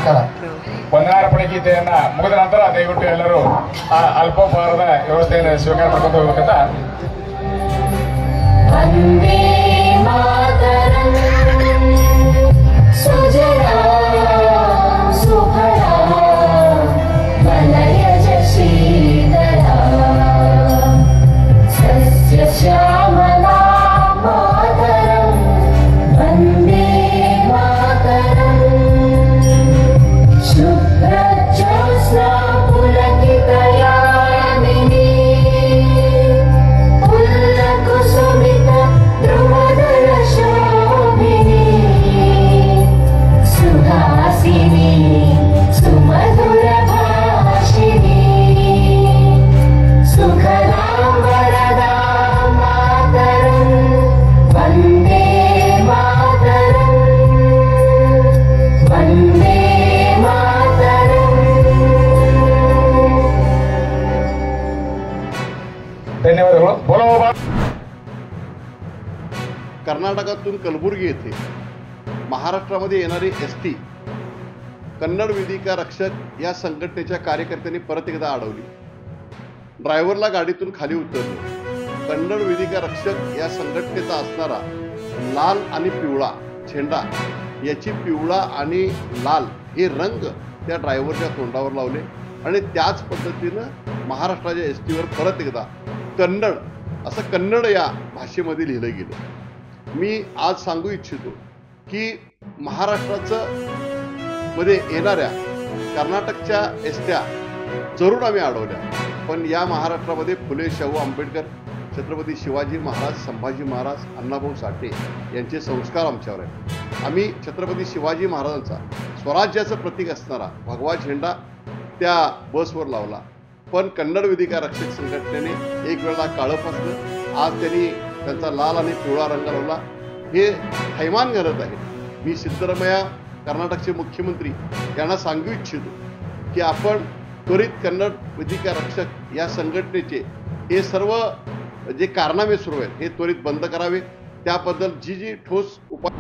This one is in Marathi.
ನಮಸ್ಕಾರ. ವಂದನಾರ್ಪಣೆ ಮುಗಿದ ನಂತರ ದಯವಿಟ್ಟು ಎಲ್ಲರೂ ಅಲ್ಪೋಪಹಾರದ ವ್ಯವಸ್ಥೆಯನ್ನು ಸ್ವೀಕಾರ ಮಾಡ್ಕೊಂಡು ಹೋಗ್ಬೇಕಂತ. ವಂದೇ ಮಾತರಂ ಸುಜಲಾಂ ಸುಫಲಾಂ ವಲಯಜ ಶ್ರೀಧರಾಂ ಸಸ್ಯ ಶ್ಯಾಮಲಾಂ ಮಾತರಂ ವಂದೇ ಮಾತರಂ ಶುಭ್ರಜ್ಯೋತ್ಸ್ನಾ ಪುಲಕಿತಯಾಮಿನೀ ಫುಲ್ಲಕುಸುಮಿತ ಧ್ರುವದಳ ಶೋಭಿನೀ ಸುಹಾಸಿನೀ ಸುಮಧುರ ಭಾಷಿಣೀ ಸುಖದಾಂ ವರದಾಂ ಮಾತರಂ ವಂದೇ ಮಾತರಂ ವಂದೇ ಧನ್ಯವಾದಗಳು. बोलो. कर्नाटकातून कलबुर्गी येथे महाराष्ट्रामध्ये येणारी एसटी कन्नड वेदिका रक्षक या संघटनेच्या कार्यकर्त्यांनी परत एकदा अडवली. ड्रायव्हरला गाडीतून खाली उतरले. कन्नड वेदिका रक्षक या संघटनेचा असणारा लाल आणि पिवळा झेंडा याची पिवळा आणि लाल हे रंग त्या ड्रायव्हरच्या तोंडावर लावले आणि त्याच पद्धतीनं महाराष्ट्राच्या एसटीवर परत एकदा कन्नड असं कन्नड या भाषेमध्ये लिहिलं गेलं. मी आज सांगू इच्छितो की महाराष्ट्राचं मध्ये येणाऱ्या कर्नाटकच्या एसट्या जरूर आम्ही अडवल्या, पण या महाराष्ट्रामध्ये फुले शाहू आंबेडकर, छत्रपती शिवाजी महाराज, संभाजी महाराज, अण्णाभाऊ साठे यांचे संस्कार आमच्यावर आहेत. आम्ही छत्रपती शिवाजी महाराजांचा स्वराज्याचं प्रतीक असणारा भगवा झेंडा त्या बसवर लावला, पण कन्नड वेदिका रक्षक संघटनेने एक वेळेला काळं फासलं. आज त्यांनी त्यांचा लाल आणि पिवळा रंग लावला. हे थैमान घालत आहे. मी सिद्धरामय्या कर्नाटकचे मुख्यमंत्री यांना सांगू इच्छितो की आपण त्वरित कन्नड वेदिका रक्षक या संघटनेचे हे सर्व जे कारनामे सुरू आहेत हे त्वरित बंद करावे. त्याबद्दल जी ठोस उपाय